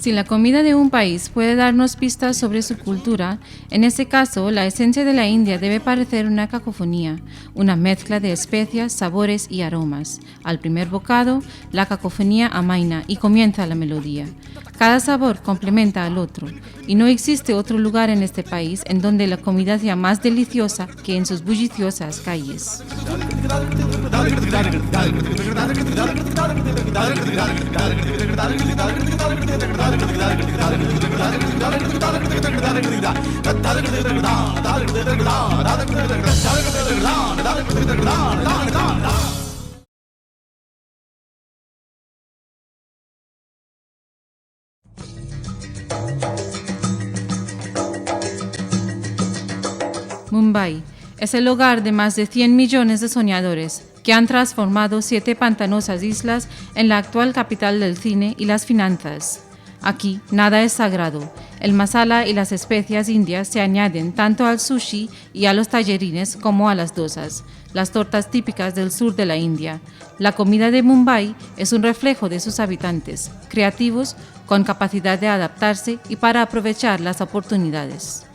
Si la comida de un país puede darnos pistas sobre su cultura, en este caso la esencia de la India debe parecer una cacofonía, una mezcla de especias, sabores y aromas. Al primer bocado, la cacofonía amaina y comienza la melodía. Cada sabor complementa al otro, y no existe otro lugar en este país en donde la comida sea más deliciosa que en sus bulliciosas calles. Mumbai es el hogar de más de 100 millones de soñadores que han transformado 7 pantanosas islas en la actual capital del cine y las finanzas. Aquí nada es sagrado. El masala y las especias indias se añaden tanto al sushi y a los tallarines como a las dosas, las tortas típicas del sur de la India. La comida de Mumbai es un reflejo de sus habitantes, creativos, con capacidad de adaptarse y para aprovechar las oportunidades.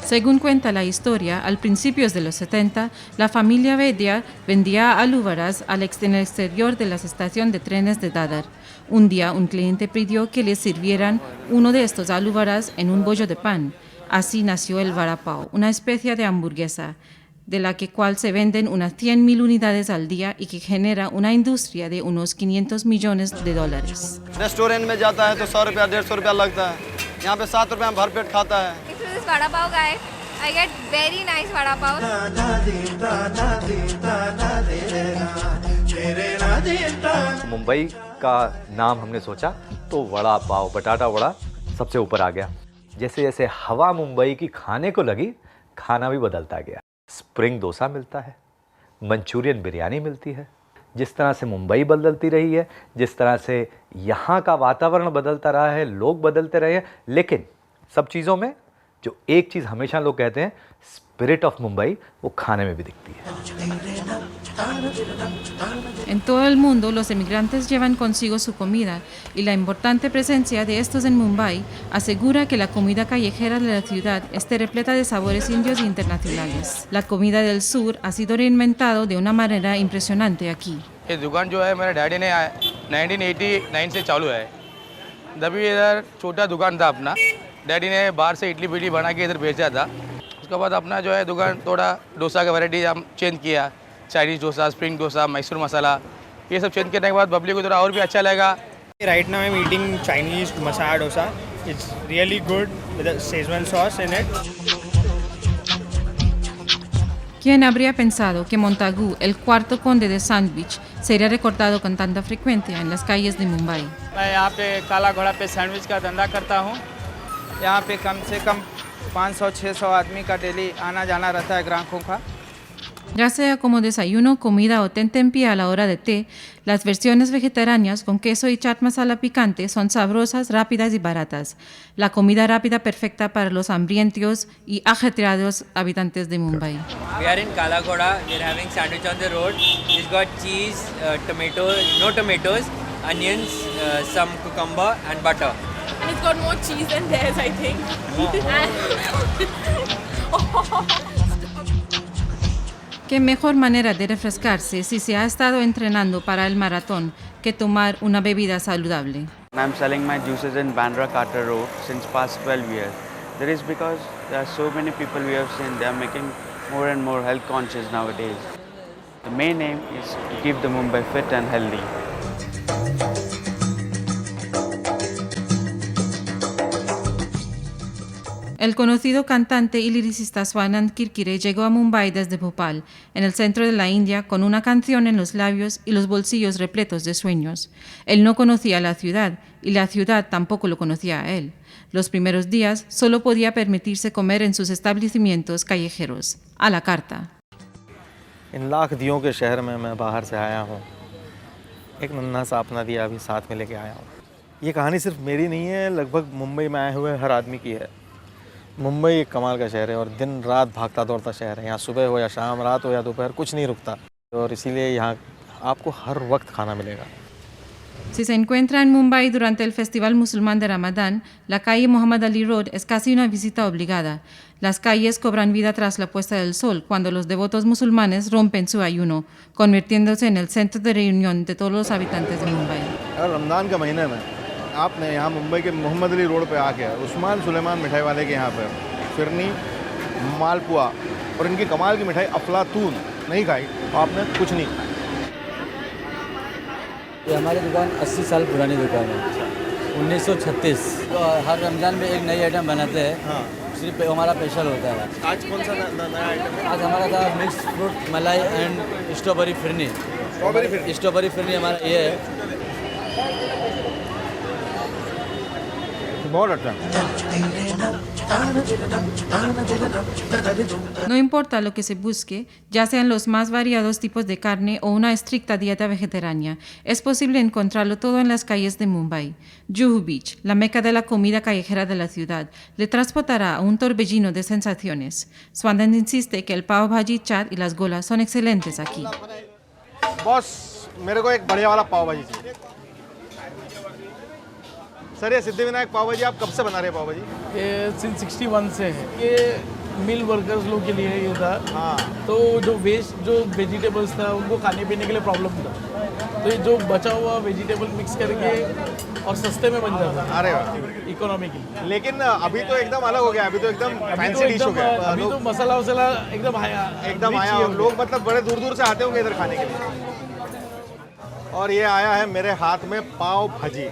Según cuenta la historia, al principios de los 70, la familia Vedya vendía alúvaras en el exterior de la estación de trenes de Dadar. Un día, un cliente pidió que le sirvieran uno de estos alúvaras en un bollo de pan. Así nació el vada pav, una especie de hamburguesa, de la cual se venden unas 100,000 unidades al día y que genera una industria de unos $500 millones. Restaurant में जाता है तो 100 रुपया 150 रुपया लगता है, यहाँ पे 7 रुपया में भरपेट खाता है। This vada pav guy, I get very nice vada pav. Mumbai का नाम हमने सोचा तो वड़ा पाव, बटाटा वड़ा सबसे ऊपर आ गया। जैसे जैसे हवा मुंबई की खाने को लगी, खाना भी बदलता गया। स्प्रिंग डोसा मिलता है, मंचूरियन बिरयानी मिलती है। जिस तरह से मुंबई बदलती रही है, जिस तरह से यहाँ का वातावरण बदलता रहा है, लोग बदलते रहे हैं, लेकिन सब चीज़ों में जो एक चीज़ हमेशा लोग कहते हैं, स्पिरिट ऑफ मुंबई, वो खाने में भी दिखती है। En todo el mundo, los emigrantes llevan consigo su comida y la importante presencia de estos en Mumbai asegura que la comida callejera de la ciudad esté repleta de sabores indios e internacionales. La comida del sur ha sido reinventado de una manera impresionante aquí. ये दुकान जो है मेरे डैडी ने 1989 से चालू है। तभी इधर छोटा दुकान था अपना, डैडी ने बाहर से इडली बिडली बना के इधर भेजा था। उसके बाद अपना जो है दुकान थोड़ा डोसा का वैरायटी हम चेंज किया, चाइनीज़ डोसा, स्प्रिंग डोसा, मैसूर मसाला, ये सब चेंज करने के बाद पब्लिक को थोड़ा और भी अच्छा लगा। Right now I'm eating Chinese masala dosa. It's really good with a Szechuan sauce in it. ¿Quién habría pensado que Montagu, el cuarto conde de Sandwich, sería recordado con tanta frecuencia en las calles de Mumbai? मैं यहाँ पे काला घोड़ा पे सैंडविच का धंधा करता हूँ। यहाँ पे कम से कम 500-600 आदमी का डेली आना जाना रहता है ग्राहकों का। Ya sea como desayuno, comida o tentempié a la hora de té, las versiones vegetarianas con queso y chaat masala picante son sabrosas, rápidas y baratas. La comida rápida perfecta para los hambrientos y ajetreados habitantes de Mumbai. We are in Kala Ghoda. We are having sandwich on the road. It's got cheese, no tomatoes, onions, some cucumber and butter. It's got more cheese than theirs, I think. ¿Qué mejor manera de refrescarse si se ha estado entrenando para el maratón que tomar una bebida saludable? I'm selling my juices in Bandra Carter Road since past 12 years. That is because there are so many people we have seen, they are making more and more health conscious nowadays. The main aim is to keep the Mumbai fit and healthy. El conocido cantante y liricista Swanand Kirkire llegó a Mumbai desde Bhopal, en el centro de la India, con una canción en los labios y los bolsillos repletos de sueños. Él no conocía la ciudad y la ciudad tampoco lo conocía a él. Los primeros días solo podía permitirse comer en sus establecimientos callejeros, a la carta. इन लाख दियों के शहर में मैं बाहर से आया हूँ, एक नन्हा सा अपना दिया अभी साथ में लेके आया हूँ। ये कहानी सिर्फ मेरी नहीं है, लगभग मुंबई में आए हुए हर आदमी की है। मुंबई एक कमाल का शहर है और दिन रात भागता दौड़ता शहर है। यहाँ सुबह हो या शाम, रात हो या दोपहर, कुछ नहीं रुकता और इसीलिए यहाँ आपको हर वक्त खाना मिलेगा। Si se encuentra en Mumbai durante el Festival Musulmán de Ramadán, la calle Muhammad Ali Road es casi una visita obligada. Las calles cobran vida tras la puesta del sol, cuando los devotos musulmanes rompen su ayuno, convirtiéndose en el centro de reunión de todos los habitantes de Mumbai. अगर रमज़ान के महीने में आपने यहाँ मुंबई के मोहम्मद अली रोड पे आके उस्मान सुलेमान मिठाई वाले के यहाँ पे फिरनी, मालपुआ और इनकी कमाल की मिठाई अफलातून नहीं खाई तो आपने कुछ नहीं खाया। ये हमारी दुकान 80 साल पुरानी दुकान है, 1936। तो हर रमज़ान में एक नई आइटम बनाते हैं। हाँ, सिर्फ हमारा स्पेशल होता है। आज कौन सा नया आइटम है? आज हमारा था मिक्स फ्रूट मलाई एंड स्ट्रॉबेरी फिरनी। स्ट्रॉबेरी फिरनी हमारा ये है। बहुत अच्छा। No importa lo que se busque, ya sean los más variados tipos de carne o una estricta dieta vegetariana, es posible encontrarlo todo en las calles de Mumbai. Juhu Beach, la meca de la comida callejera de la ciudad, le transportará a un torbellino de sensaciones. Swanand insiste que el pav bhaji, chaat y las golas son excelentes aquí. Boss मेरे को एक बढ़िया वाला पाव भाजी चाहिए। सर ये सिद्धिविनायक पाव भाजी आप कब से बना रहे हैं पाव भाजी? ये सिंस 61 से है। ये मिल वर्कर्स लोग के लिए ये था। हाँ, तो जो वेजिटेबल्स था उनको खाने पीने के लिए प्रॉब्लम था, तो ये जो बचा हुआ वेजिटेबल मिक्स करके और सस्ते में बन जाता है। अरे वाह, इकोनॉमिकली। लेकिन अभी तो एकदम अलग हो गया, अभी तो एकदम फैंसी डिश हो गया। अभी तो मसाला वसाला एकदम आया, लोग मतलब बड़े दूर दूर से आते होंगे इधर खाने के लिए। और ये आया है मेरे हाथ में पाव भाजी।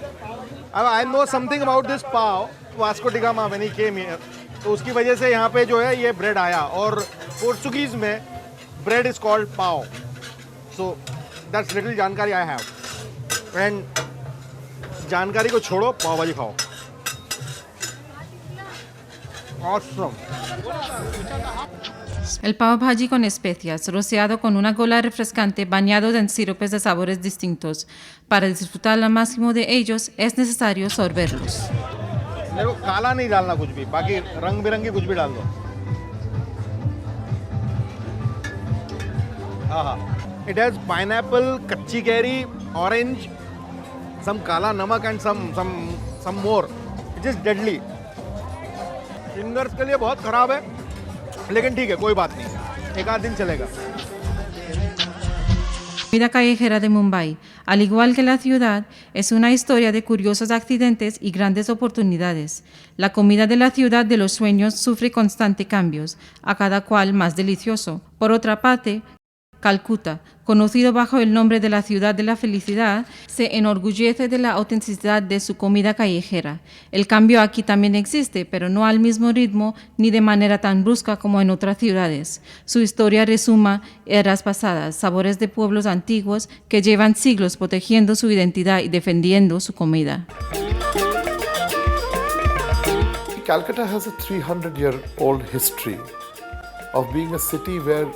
अब I know something about this pav, Vasco D gamma when he came here, तो उसकी वजह से यहाँ पे जो है ये ब्रेड आया, और पोर्चुगीज में bread is called pav. So that's little जानकारी आई हैव। एंड जानकारी को छोड़ो, पाव भाजी खाओ। Awesome. El pav bhaji con especias, rociado con una gola refrescante, bañado en siropes de sabores distintos. Para disfrutar al máximo de ellos, es necesario sorberlos. मेरे को काला नहीं डालना कुछ भी, बाकी रंग बिरंगी कुछ भी डाल दो। It has pineapple, कच्ची कैरी, orange, some काला नमक and some more. It is deadly. Fingers के लिए बहुत खराब है, लेकिन ठीक है, कोई बात नहीं, एक आध दिन चलेगा। La vida callejera de Mumbai, al igual que la ciudad, es una historia de curiosos accidentes y grandes oportunidades. La comida de la ciudad de los sueños sufre constantes cambios, a cada cual más delicioso. Por otra parte, Calcuta, conocido bajo el nombre de la ciudad de la felicidad, se enorgullece de la autenticidad de su comida callejera. El cambio aquí también existe, pero no al mismo ritmo ni de manera tan brusca como en otras ciudades. Su historia resuma eras pasadas, sabores de pueblos antiguos que llevan siglos protegiendo su identidad y defendiendo su comida. Calcutta has a 300-year-old history of being a city where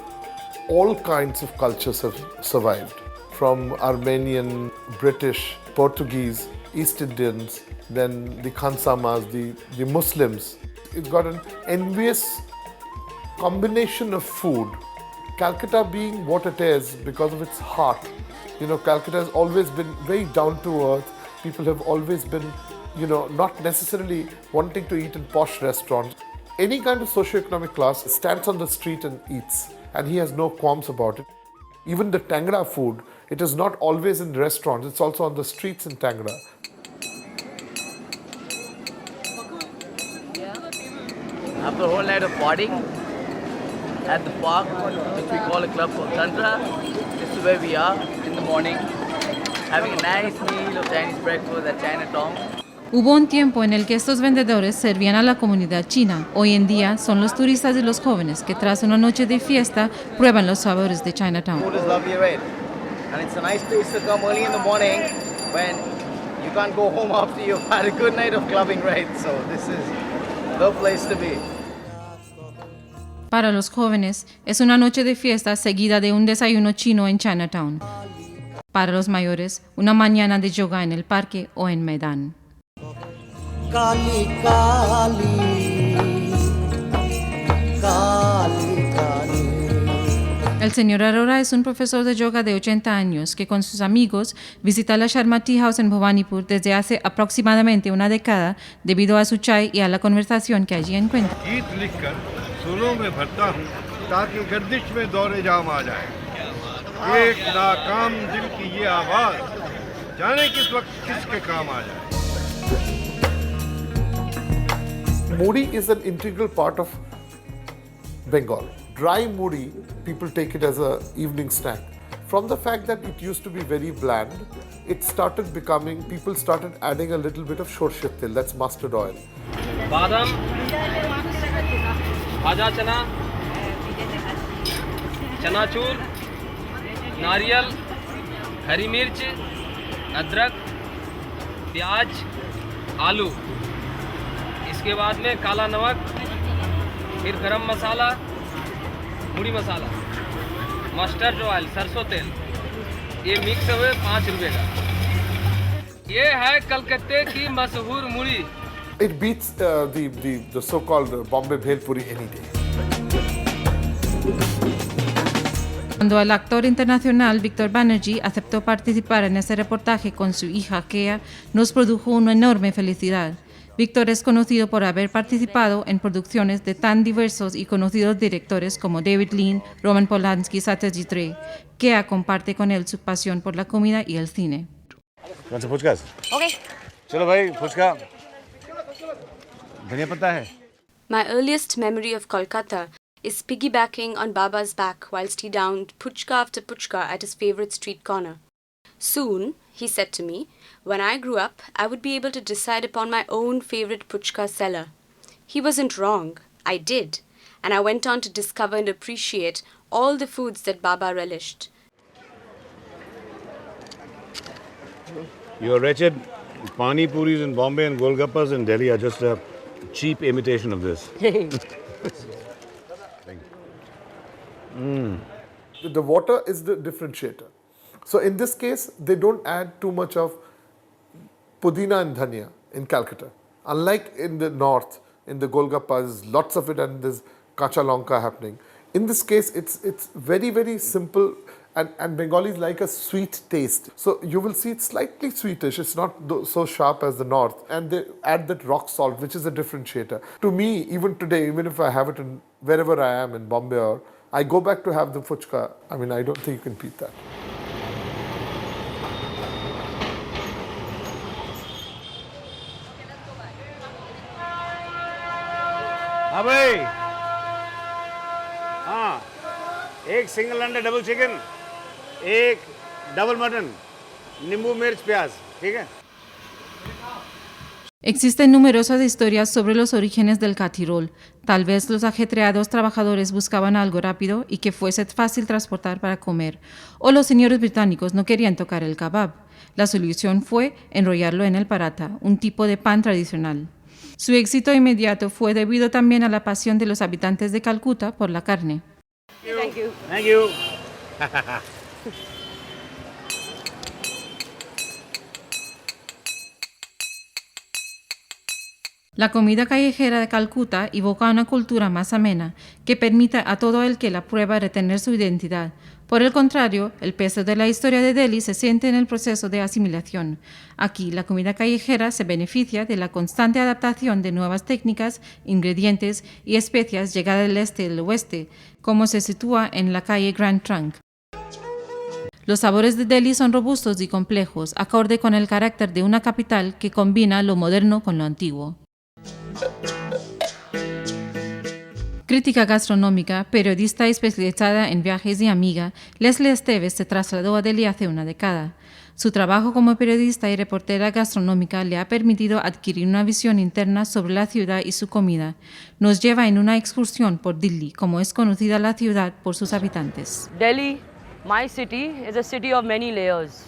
all kinds of cultures have survived, from Armenian, British, Portuguese, East Indians, then the Khansamas, the Muslims. It's got an envious combination of food. Calcutta being what it is because of its heart. You know, Calcutta has always been very down to earth. People have always been, you know, not necessarily wanting to eat in posh restaurants. Any kind of socio-economic class stands on the street and eats, and he has no qualms about it. Even the Tangra food, it is not always in restaurants, it's also on the streets in Tangra. After a whole night of partying at the park, which we call a club called Tantra, this is where we are in the morning, having a nice meal of Chinese breakfast at Chinatown. Hubo un tiempo en el que estos vendedores servían a la comunidad china. Hoy en día son los turistas y los jóvenes que tras una noche de fiesta prueban los sabores de Chinatown. Food is lovely, right? And it's a nice place to come early in the morning when you can't go home after you've had a good night of clubbing, right? So this is the place to be. Para los jóvenes es una noche de fiesta seguida de un desayuno chino en Chinatown. Para los mayores, una mañana de yoga en el parque o en Medan. Kali काली काली Kali El señor Arora es un profesor de yoga de 80 años que con sus amigos visita la Sharma Tea House en Bhawanipur desde hace aproximadamente una década debido a su chai y a la conversación que allí encuentra. गीत लिखकर सुरों में भरता हूँ ताकि गर्दिश में दौरे जाम आ जाए एक नाकाम दिल की ये आवाज जाने किस वक्त किसके काम आ जाए Mudi is an integral part of Bengal. Dry mudi, people take it as an evening snack. From the fact that it used to be very bland, it started becoming, people started adding a little bit of shorshet tel, that's mustard oil. बादाम, भाजा चना, चनाचूर, नारियल, हरी मिर्च, अदरक, प्याज, आलू। इसके बाद में काला नमक, फिर गरम मसाला, मुड़ी मसाला, मस्टर्ड ऑयल, सरसों तेल, ये मिक्स हुए 5 रुपए का। ये है कलकत्ते की मशहूर मुड़ी। It beats the so-called Bombay Bhel Puri any day. Cuando el actor internacional Victor Banerjee aceptó participar en ese reportaje con su hija Kea, nos produjo una enorme felicidad. Victor es conocido por haber participado en producciones de tan diversos y conocidos directores como David Lean, Roman Polanski y Satyajit Ray. Kea comparte con él su pasión por la comida y el cine. कौन सा फुचका? Okay. चलो भाई फुचका धनिया पत्ता है। My earliest memory of Kolkata is piggybacking on Baba's back whilst he downed puchka after puchka at his favourite street corner. Soon, he said to me, when I grew up, I would be able to decide upon my own favourite puchka seller. He wasn't wrong. I did. And I went on to discover and appreciate all the foods that Baba relished. Your wretched pani puris in Bombay and golgappas in Delhi are just a cheap imitation of this. The water is the differentiator. So in this case, they don't add too much of pudina and dhania in Calcutta. Unlike in the north, in the Golgappas, lots of it and there's kacha lanka happening. In this case, it's very, very simple and Bengalis like a sweet taste. So you will see it's slightly sweetish. It's not so sharp as the north. And they add that rock salt, which is a differentiator. To me, even today, even if I have it in wherever I am in Bombay or I go back to have the fuchka, I mean, I don't think you can beat that. हाँ भाई, हाँ, एक सिंगल अंडा double chicken, एक double mutton, नींबू मिर्च प्याज, ठीक है? Existen numerosas historias sobre los orígenes del catirol. Tal vez los ajetreados trabajadores buscaban algo rápido y que fuese fácil transportar para comer, o los señores británicos no querían tocar el kebab. La solución fue enrollarlo en el paratha, un tipo de pan tradicional. Su éxito inmediato fue debido también a la pasión de los habitantes de Calcuta por la carne. Thank you. Thank you. La comida callejera de Calcuta evoca una cultura más amena que permite a todo el que la prueba retener su identidad. Por el contrario, el peso de la historia de Delhi se siente en el proceso de asimilación. Aquí, la comida callejera se beneficia de la constante adaptación de nuevas técnicas, ingredientes y especias llegadas del este y del oeste, como se sitúa en la calle Grand Trunk. Los sabores de Delhi son robustos y complejos, acorde con el carácter de una capital que combina lo moderno con lo antiguo. Crítica gastronómica, periodista especializada en viajes y amiga, Leslie Esteves se trasladó a Delhi hace una década. Su trabajo como periodista y reportera gastronómica le ha permitido adquirir una visión interna sobre la ciudad y su comida. Nos lleva en una excursión por Delhi, como es conocida la ciudad por sus habitantes. Delhi, my city, is a city of many layers.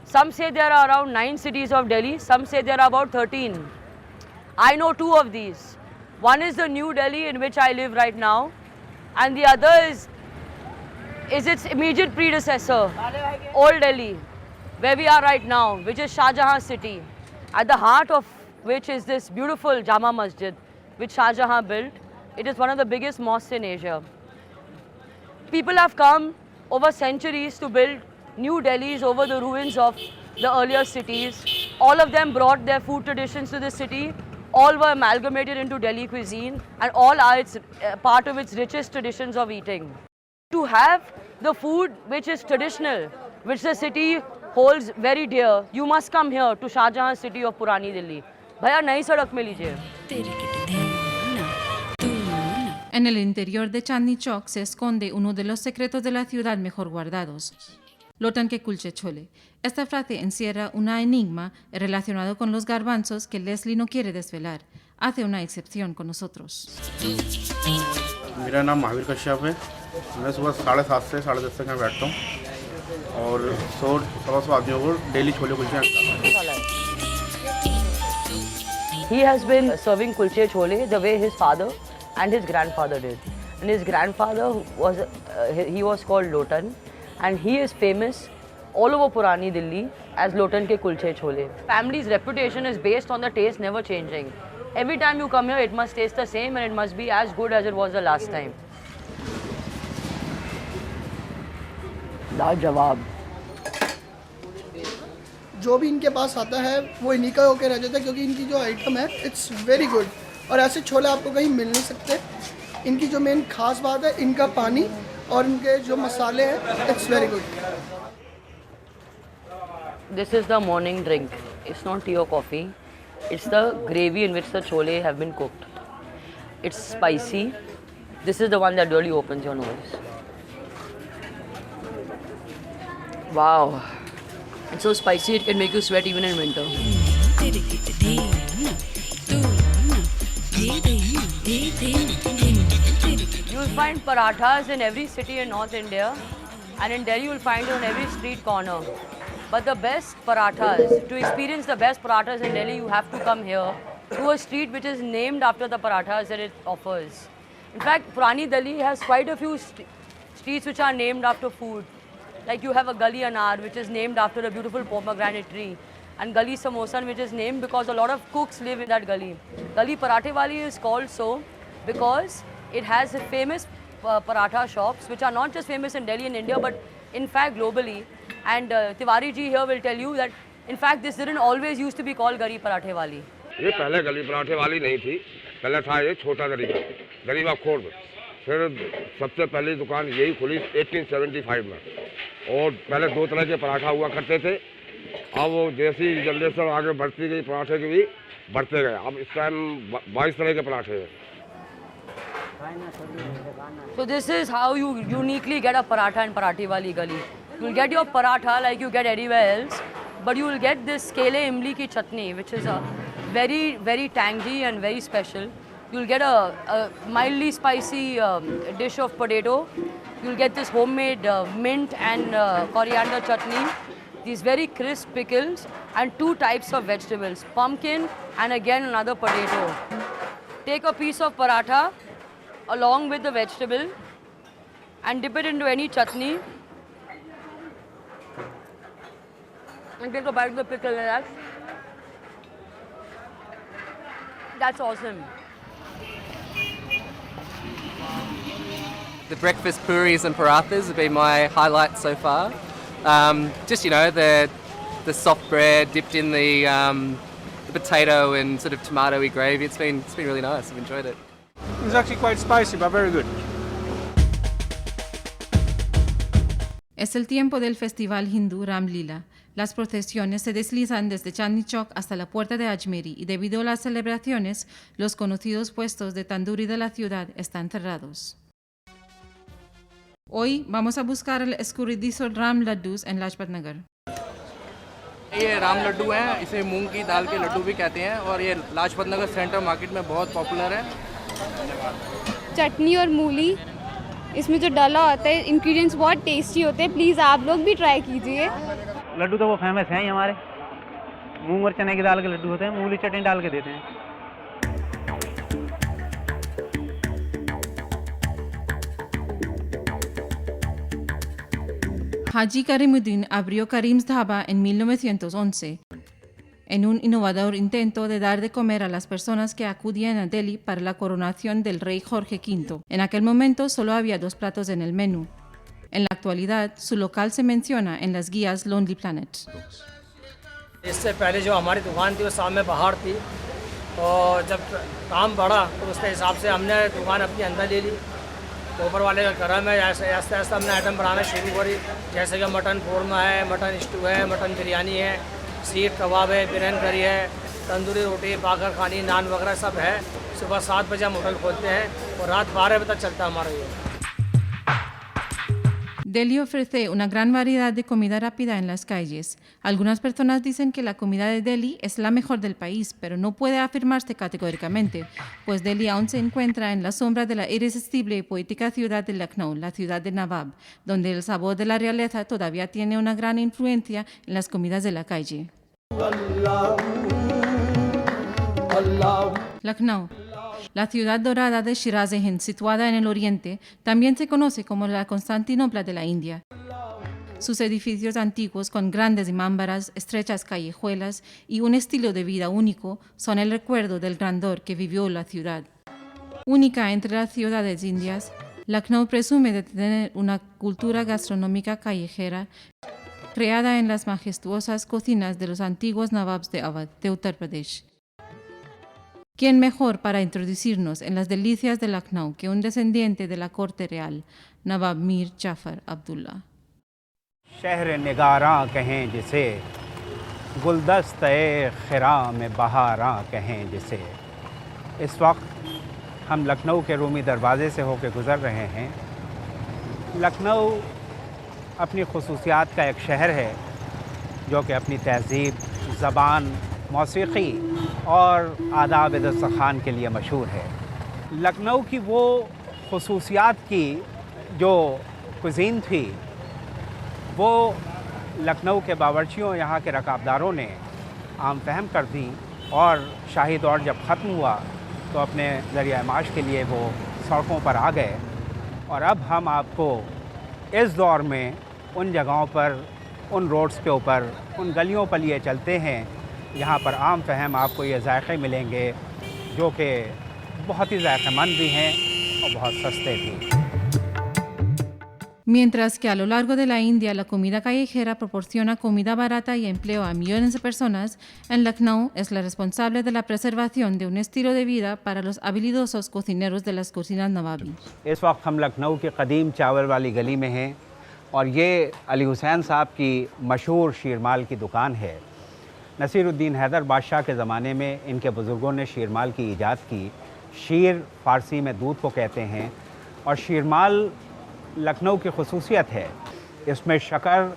Some say there are around 9 cities of Delhi, some say there are about 13. I know 2 of these. One is the New Delhi in which I live right now, and the other is its immediate predecessor, Old Delhi, where we are right now, which is Shah Jahan city, at the heart of which is this beautiful Jama Masjid, which Shah Jahan built. It is one of the biggest mosques in Asia. People have come over centuries to build new Delhis over the ruins of the earlier cities. All of them brought their food traditions to the city. All were amalgamated into Delhi cuisine, and all are part of its richest traditions of eating. To have the food which is traditional, which the city holds very dear, you must come here to Shah Jahan city of Purani Delhi. Bhaiya, nayi sadak mein lijiye. En el interior de Chandni Chowk se esconde uno de los secretos de la ciudad mejor guardados: Lotan ke kulche chole. Esta frase encierra un enigma relacionado con los garbanzos que Leslie no quiere desvelar. Hace una excepción con nosotros. मेरा नाम महावीर कश्यप है। मैं सुबह 7:30 से 10:30 तक यहाँ बैठता हूँ और 100-125 आदमियों को डेली छोले कुलचे खिलाता हूँ। He has been serving kulche chole the way his father and his grandfather did. And his grandfather was called Lotan, and he is famous all over Purani Delhi as Lotan ke kulche chole. Family's reputation is based on the taste never changing. Every time you come here, it must taste the same and it must be as good as it was the last time. लाजवाब। जो भी इनके पास आता है वो इन्हीं का होकर रह जाता है, क्योंकि इनकी जो आइटम है इट्स वेरी गुड, और ऐसे छोले आपको कहीं मिल नहीं सकते। इनकी जो मेन खास बात है इनका पानी और इनके जो मसाले हैं, it's very good. This is the morning drink. It's not tea or coffee. It's the gravy in which the chole have been cooked. It's spicy. This is the one that really opens your nose. Wow. It's so spicy it can make you sweat even in winter. You'll find parathas in every city in North India, and in Delhi you'll find it on every street corner. But the best parathas, to experience the best parathas in Delhi, you have to come here to a street which is named after the parathas that it offers. In fact, Purani Delhi has quite a few streets which are named after food. Like you have a Gali Anar, which is named after a beautiful pomegranate tree, and Gali Samosan, which is named because a lot of cooks live in that gully. Gali Parathe Wali is called so because it has famous paratha shops, which are not just famous in Delhi and India, but in fact globally. And Tiwari ji here will tell you that in fact this didn't always used to be called Gali Parathe Wali. ये पहले गली पराठे वाली नहीं थी, पहले था ये छोटा गरीबा खोर में। फिर सबसे पहली दुकान यही खुली 1875 में, और पहले 2 तरह के पराठा हुआ करते थे। अब वो जैसी जनरेशन आगे बढ़ती गई पराठे के भी बढ़ते गए। अब इस टाइम 22 तरह के पराठे हैं। So this is how you uniquely get a paratha in Parathe Wali Gali. You'll get your paratha like you get anywhere else, but you will get this kele imli ki chutney, which is a very, very tangy and very special. You'll get a mildly spicy dish of potato. You'll get this homemade mint and coriander chutney, these very crisp pickles, and 2 types of vegetables, pumpkin and again another potato. Take a piece of paratha along with the vegetable and dip it into any chutney and take a bite of the pickle, and that's awesome. The breakfast puris and parathas have been my highlight so far. Just, you know, the soft bread dipped in the potato and sort of tomatoey gravy. It's been really nice. I've enjoyed it. It's actually quite spicy, but very good. Es el tiempo del festival hindú Ram Lila. Las procesiones se deslizan desde Chandni Chowk hasta la puerta de Ajmeri y debido a las celebraciones, los conocidos puestos de tanduri de la ciudad están cerrados. Hoy vamos a buscar el escurridizo Ram Laddus en Lajpat Nagar. ये राम लड्डू हैं, इसे मूंग की दाल के लड्डू भी कहते हैं और ये लाजपत नगर सेंटर मार्केट में बहुत पॉपुलर है। चटनी और मूली इसमें जो डाला होता है, इंग्रेडिएंट्स बहुत टेस्टी होते हैं। प्लीज़ आप लोग भी ट्राई कीजिए। लड्डू तो वो फेमस हैं ही हमारे, मूंग और चने की दाल के लड्डू होते हैं, मूली चटनी डाल के देते हैं। Haji Karimuddin abrió Karim's Dhaba en 1911. en un innovador intento de dar de comer a las personas que acudían a Delhi para la coronación del rey Jorge V. En aquel momento solo había 2 platos en el menú. En la actualidad, su local se menciona en las guías Lonely Planet. इससे पहले जो हमारी दुकान थी वो सामने बाहर थी और जब काम बढ़ा तो उसके हिसाब से हमने दुकान अपनी अंदर ले ली। तो ऊपर वाले का करम है, ऐसे आस्ते आस्ते हमने आइटम बनाना शुरू करी, जैसे कि मटन कोरमा है, मटन स्टू है, मटन बिरयानी है, सीख कबाब है, बिरयानी करी है, तंदूरी रोटी, बागर खानी, नान वगैरह सब है। सुबह 7 बजे हम होटल खोलते हैं और रात 12 बजे तक चलता है हमारा ये। Delhi ofrece una gran variedad de comida rápida en las calles. Algunas personas dicen que la comida de Delhi es la mejor del país, pero no puede afirmarse categóricamente, pues Delhi aún se encuentra en la sombra de la irresistible y poética ciudad de Lucknow, la ciudad de Nawab, donde el sabor de la realeza todavía tiene una gran influencia en las comidas de la calle. Lucknow, la ciudad dorada de Shiraz-e-Hind, situada en el oriente, también se conoce como la Constantinopla de la India. Sus edificios antiguos con grandes imámbaras, estrechas callejuelas y un estilo de vida único son el recuerdo del grandor que vivió la ciudad. Única entre las ciudades indias, Lucknow presume de tener una cultura gastronómica callejera creada en las majestuosas cocinas de los antiguos Nawabs de Awadh, de Uttar Pradesh. ¿Quién mejor para introducirnos en las delicias de Lucknow que un descendiente de la corte real, Nawab Mir Jafar Abdullah? शहर निगारां कहें जिसे, गुलदस्ते खिरां में बहारां कहें जिसे। इस वक्त हम लखनऊ के रूमी दरवाज़े से होकर गुज़र रहे हैं। लखनऊ अपनी खसूसियात का एक शहर है जो कि अपनी तहज़ीब, ज़बान, मौसीक़ी और आदाब दस्तरख़्वान के लिए मशहूर है। लखनऊ की वो खसूसियात की जो कुज़ीन थी वो लखनऊ के बावर्चियों, यहाँ के रकाबदारों ने आम फहम कर दी और शाही दौर जब ख़त्म हुआ तो अपने ज़रिया माश के लिए वो सड़कों पर आ गए। और अब हम आपको इस दौर में उन जगहों पर, उन रोड्स के ऊपर, उन गलियों पर लिए चलते हैं यहाँ पर आम फहम आपको ये जायक़े मिलेंगे जो कि बहुत ही जायक़ेमंद भी हैं और बहुत सस्ते भी। Mientras que a lo largo de la India la comida callejera proporciona comida barata y empleo a millones de personas, en Lucknow es la responsable de la preservación de un estilo de vida para los habilidosos cocineros de las cocinas नवाबी। इस वक्त हम लखनऊ की कदीम चावल वाली गली में हैं और ये अली हुसैन साहब की मशहूर शीरमाल की दुकान है। नसीरुद्दीन हैदर बादशाह के ज़माने में इनके बुज़ुर्गों ने शीरमाल की ईजाद की। शीर फ़ारसी में दूध को कहते हैं और शीरमाल लखनऊ की खसूसियत है। इसमें शक्कर,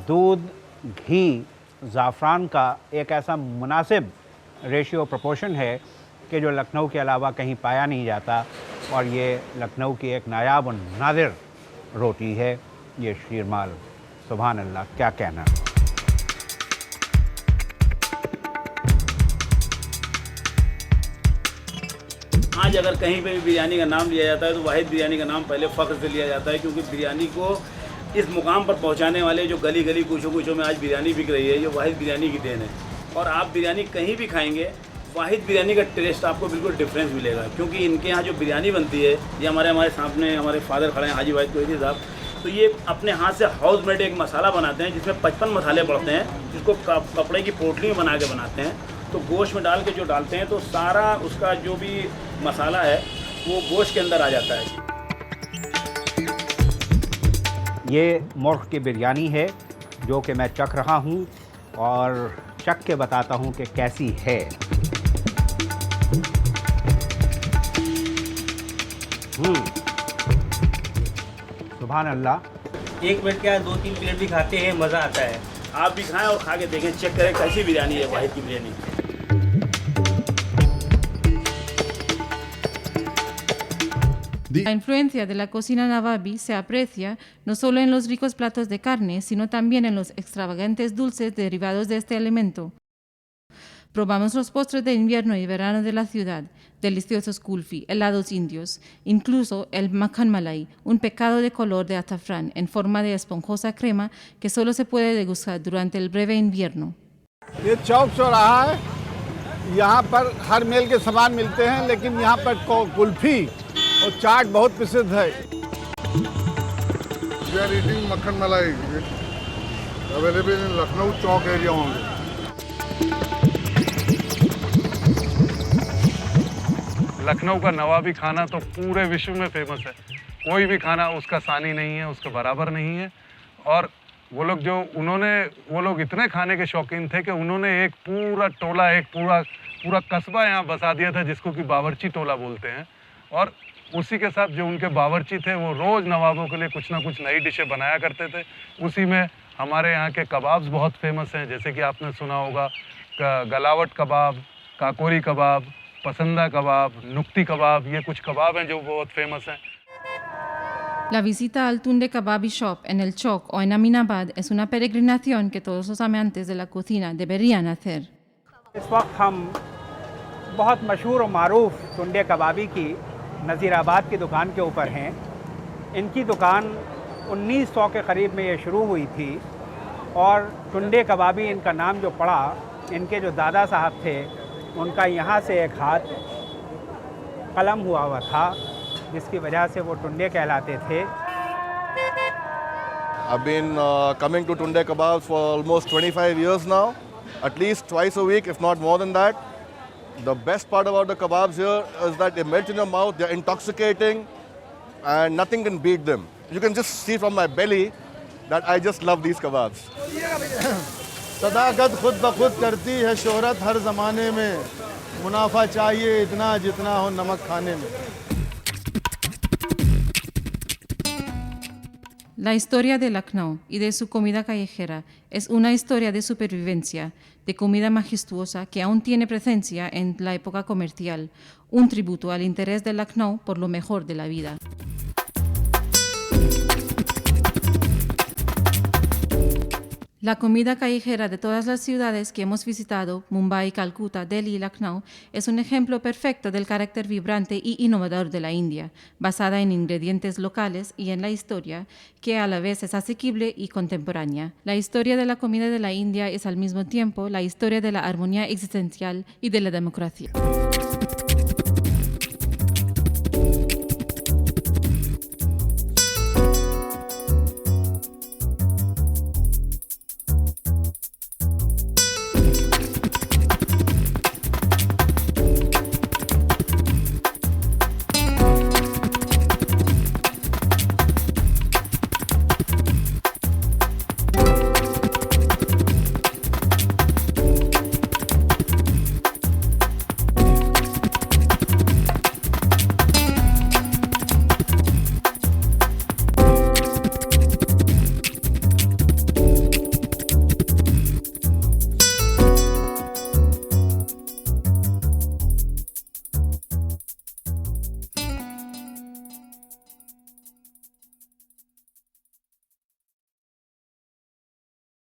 दूध, घी, ज़ाफ़रान का एक ऐसा मुनासिब रेशियो प्रोपोर्शन है कि जो लखनऊ के अलावा कहीं पाया नहीं जाता और ये लखनऊ की एक नायाब और नादिर रोटी है ये शीरमाल। सुभान अल्लाह, क्या कहना। आज अगर कहीं पे भी बिरयानी का नाम लिया जाता है तो वाहिद बिरयानी का नाम पहले फ़ख्र से लिया जाता है, क्योंकि बिरयानी को इस मुकाम पर पहुंचाने वाले जो गली गली कूचों कूचों में आज बिरयानी बिक रही है, ये वाहिद बिरयानी की देन है। और आप बिरयानी कहीं भी खाएंगे, वाहिद बिरयानी का टेस्ट आपको बिल्कुल डिफरेंस मिलेगा, क्योंकि इनके यहाँ जो बिरयानी बनती है, ये हमारे सामने हमारे फादर खड़े हैं हाजी वाहिद कोहली साहब, तो ये अपने हाथ से हाउस मेड एक मसाला बनाते हैं जिसमें 55 मसाले पड़ते हैं, जिसको कपड़े की पोटली में बना के बनाते हैं। तो गोश्त में डाल के जो डालते हैं तो सारा उसका जो भी मसाला है वो गोश्त के अंदर आ जाता है। ये मुर्ग़ की बिरयानी है जो कि मैं चख रहा हूँ और चख के बताता हूँ कि कैसी है। सुभान अल्लाह। एक मिनट क्या 2-3 प्लेट भी खाते हैं, मज़ा आता है। आप भी खाएं और खा के देखें, चेक करें कैसी बिरयानी है वाहिद की biryani. La influencia de la cocina nawabi se aprecia no solo en los ricos platos de carne, sino también en los extravagantes dulces derivados de este alimento. Probamos los postres de invierno y verano de la ciudad, deliciosos kulfi, helados indios, incluso el makhan malai, un pecado de color de azafrán en forma de esponjosa crema que solo se puede degustar durante el breve invierno. ये चौक चौराहा है, यहाँ पर हर मेल के सामान मिलते हैं, लेकिन यहाँ पर कुल्फी और चाट बहुत प्रसिद्ध है। We are eating मक्खन मलाई, available in Lucknow Chowk area only. Lucknow का नवाबी खाना तो पूरे विश्व में फेमस है, कोई भी खाना उसका सानी नहीं है, उसका बराबर नहीं है। और वो लोग इतने खाने के शौकीन थे कि उन्होंने एक पूरा टोला, एक पूरा कस्बा यहाँ बसा दिया था, जिसको कि बावर्ची टोला बोलते हैं। और उसी के साथ जो उनके बावर्ची थे वो रोज़ नवाबों के लिए कुछ ना कुछ नई डिशें बनाया करते थे। उसी में हमारे यहाँ के कबाब्स बहुत फेमस हैं, जैसे कि आपने सुना होगा गलावट कबाब, काकोरी कबाब, पसंदा कबाब, नुक्ती कबाब, ये कुछ कबाब हैं जो बहुत फेमस हैं। La visita al Tunde Kababi Shop en el Chowk o en Aminabad es una peregrinación que todos los amantes de la cocina deberían hacer. इस वक्त हम बहुत मशहूर और मारूफ टुंडे कबाबी की नज़ीराबाद की दुकान के ऊपर हैं। इनकी दुकान 1900 के करीब में ये शुरू हुई थी और टुंडे कबाबी इनका नाम जो पड़ा, इनके जो दादा साहब थे उनका यहाँ से एक हाथ कलम हुआ था, जिसकी वजह से वो टुंडे कहलाते थे। I've been coming to Tunde Kebabs for almost 25 years now, at least twice a week, if not more than that. The best part about the kebabs here is that they melt in your mouth, they're intoxicating, and nothing can beat them. You can just see from my belly that I just love these kebabs. सदाकत खुद ब खुद करती है शोहरत हर ज़माने में, मुनाफा चाहिए इतना जितना हो नमक खाने में। La historia de Lucknow y de su comida callejera es una historia de supervivencia, de comida majestuosa que aún tiene presencia en la época comercial, un tributo al interés de Lucknow por lo mejor de la vida. La comida callejera de todas las ciudades que hemos visitado, Mumbai, Calcuta, Delhi y Lucknow, es un ejemplo perfecto del carácter vibrante y innovador de la India, basada en ingredientes locales y en la historia, que a la vez es asequible y contemporánea. La historia de la comida de la India es al mismo tiempo la historia de la armonía existencial y de la democracia.